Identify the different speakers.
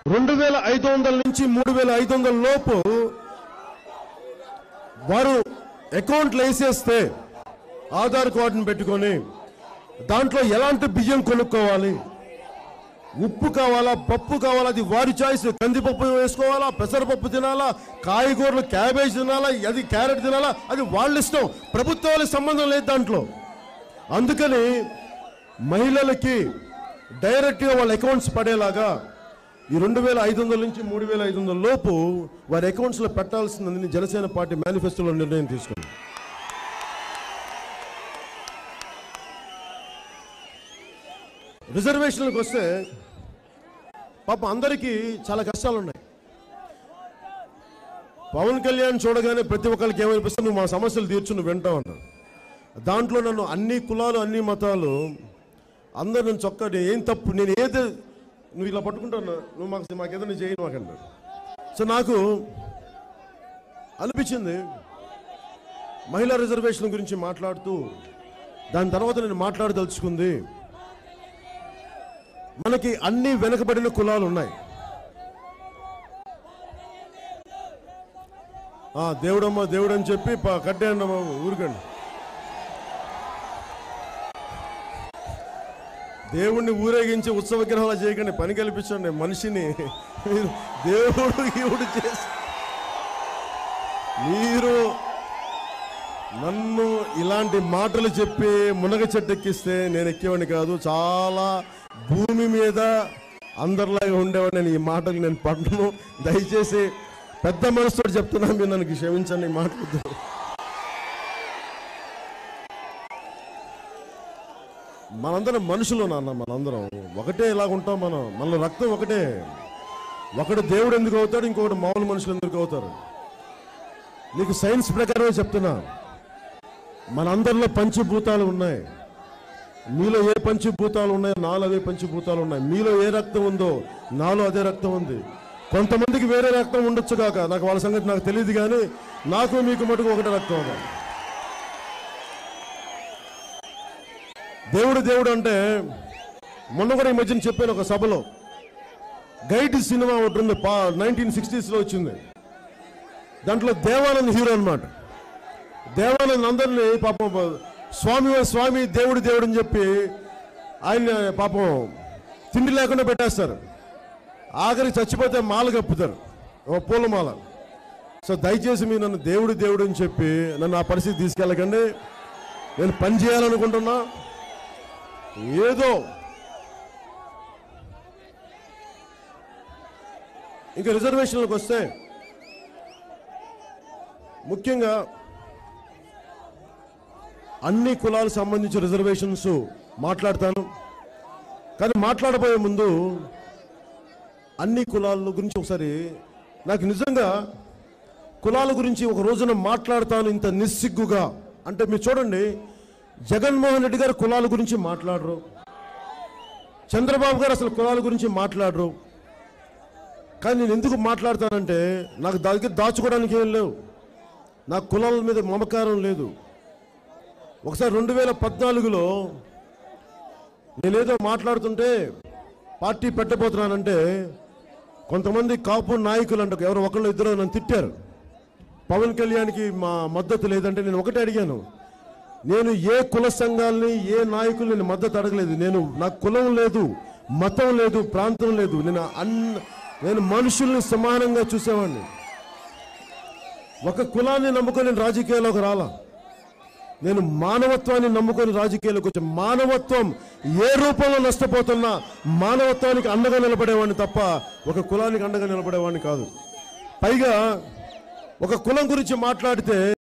Speaker 1: 2500 నుంచి 3500 లోపు వారు అకౌంట్లు వేసేస్తే ఆధార్ కార్డును పెట్టుకొని దాంట్లో ఎలాంటి బియ్యం కొనుక్కోవాలి, ఉప్పు కావాలా, పప్పు కావాలా, అది వారి చాయిస్. కందిపప్పు వేసుకోవాలా, పెసరపప్పు తినాలా, కాయగూరలు క్యాబేజ్ తినాలా, అది క్యారెట్ తినాలా, అది వాళ్ళ ఇష్టం. ప్రభుత్వాలకు సంబంధం లేదు దాంట్లో. అందుకని మహిళలకి డైరెక్ట్గా వాళ్ళ అకౌంట్స్ పడేలాగా ఈ 2500 నుంచి 3500 లోపు వారి అకౌంట్స్లో పెట్టాల్సిందని జనసేన పార్టీ మేనిఫెస్టోలో నిర్ణయం తీసుకుంది. రిజర్వేషన్లకు వస్తే పాపం అందరికీ చాలా కష్టాలు ఉన్నాయి. పవన్ కళ్యాణ్ చూడగానే ప్రతి ఒక్కరికి ఏమనిపిస్తుంది, నువ్వు మా సమస్యలు తీర్చు, నువ్వు వింటావు అన్నాడు. దాంట్లో నన్ను అన్ని కులాలు అన్ని మతాలు అందరు నన్ను చొక్కటి ఏం తప్పు, నేను ఏది నువ్వు ఇలా పట్టుకుంటాను, నువ్వు మాకేదైనా చేయను మాకన్నాడు. సో నాకు అనిపించింది మహిళా రిజర్వేషన్ గురించి మాట్లాడుతూ దాని తర్వాత నేను మాట్లాడదలుచుకుంది, మనకి అన్ని వెనుకబడిన కులాలు ఉన్నాయి. దేవుడమ్మ దేవుడు అని చెప్పి కట్టేయండమ్మ ఊరికండి. దేవుణ్ణి ఊరేగించి ఉత్సవ విగ్రహాలు చేయకండి, పని కల్పించండి. మనిషిని దేవుడు చేసి మీరు నన్ను ఇలాంటి మాటలు చెప్పి మునగ చెట్టెక్కిస్తే నేను ఎక్కేవాడిని కాదు. చాలా భూమి మీద అందరిలాగా ఉండేవాడు. నేను ఈ మాటలు నేను పడ్డను. దయచేసి పెద్ద మనసుతో చెప్తున్నా, మీరు నన్ను క్షమించండి. మాట్లాడుతూ మనందరం మనుషులు నాన్న, మనందరం ఒకటే ఇలాగ ఉంటాం. మన రక్తం ఒకటే. ఒకడు దేవుడు ఎందుకు అవుతాడు, ఇంకొకటి మామూలు మనుషులు ఎందుకు అవుతారు? నీకు సైన్స్ ప్రకారమే చెప్తున్నా, మనందరిలో పంచభూతాలు ఉన్నాయి. మీలో ఏ పంచభూతాలు ఉన్నాయో నాలో అవే పంచభూతాలు ఉన్నాయి. మీలో ఏ రక్తం ఉందో నాలో అదే రక్తం ఉంది. కొంతమందికి వేరే రక్తం ఉండొచ్చు కాక, నాకు వాళ్ళ సంగతి నాకు తెలియదు, కానీ నాకు మీకు మటుకు ఒకటే రక్తం ఉంది. దేవుడు అంటే మొన్న కూడా ఈ మధ్యన చెప్పాను ఒక సభలో, గైడ్ సినిమా ఒకటి ఉంది, 1960s వచ్చింది. దాంట్లో దేవానంద్ హీరో అనమాట. దేవానంద్ అందరినీ పాపం స్వామి దేవుడు అని చెప్పి ఆయన పాపం తిండి లేకుండా పెట్టేస్తారు. ఆఖరికి చచ్చిపోతే మాల కప్పుతారు, పూలమాల. సో దయచేసి మీరు నన్ను దేవుడు అని చెప్పి నన్ను ఆ పరిస్థితి తీసుకెళ్ళకండి. నేను పని చేయాలనుకుంటున్నా. ఏదో ఇంకా రిజర్వేషన్లకు వస్తే ముఖ్యంగా అన్ని కులాలకు సంబంధించిన రిజర్వేషన్స్ మాట్లాడతాను. కానీ మాట్లాడబోయే ముందు అన్ని కులాల గురించి ఒకసారి, నాకు నిజంగా కులాల గురించి ఒక రోజున మాట్లాడతాను ఇంత నిస్సిగ్గుగా అంటే, మీరు చూడండి, జగన్మోహన్ రెడ్డి గారు కులాల గురించి మాట్లాడరు, చంద్రబాబు గారు అసలు కులాల గురించి మాట్లాడరు. కానీ నేను ఎందుకు మాట్లాడతానంటే, నాకు దగ్గర దాచుకోవడానికి ఏం లేవు, నాకు కులాల మీద మమకారం లేదు. ఒకసారి 2014లో నేనేదో మాట్లాడుతుంటే పార్టీ పెట్టబోతున్నానంటే కొంతమంది కాపు నాయకులు అంట, ఎవరో ఒకళ్ళు ఇద్దరు నన్ను తిట్టారు. పవన్ కళ్యాణ్కి మా మద్దతు లేదంటే నేను ఒకటే అడిగాను, నేను ఏ కుల సంఘాలని ఏ నాయకులు నేను మద్దతు అడగలేదు. నాకు కులం లేదు, మతం లేదు, ప్రాంతం లేదు. నేను మనుషుల్ని సమానంగా చూసేవాడిని. ఒక కులాన్ని నమ్ముకొని నేను రాజకీయాల్లోకి రాలా. నేను మానవత్వాన్ని నమ్ముకొని రాజకీయాల్లోకి వచ్చాను. మానవత్వం ఏ రూపంలో నష్టపోతున్నా మానవత్వానికి అండగా నిలబడేవాడిని తప్ప ఒక కులానికి అండగా నిలబడేవాడిని కాదు. పైగా ఒక కులం గురించి మాట్లాడితే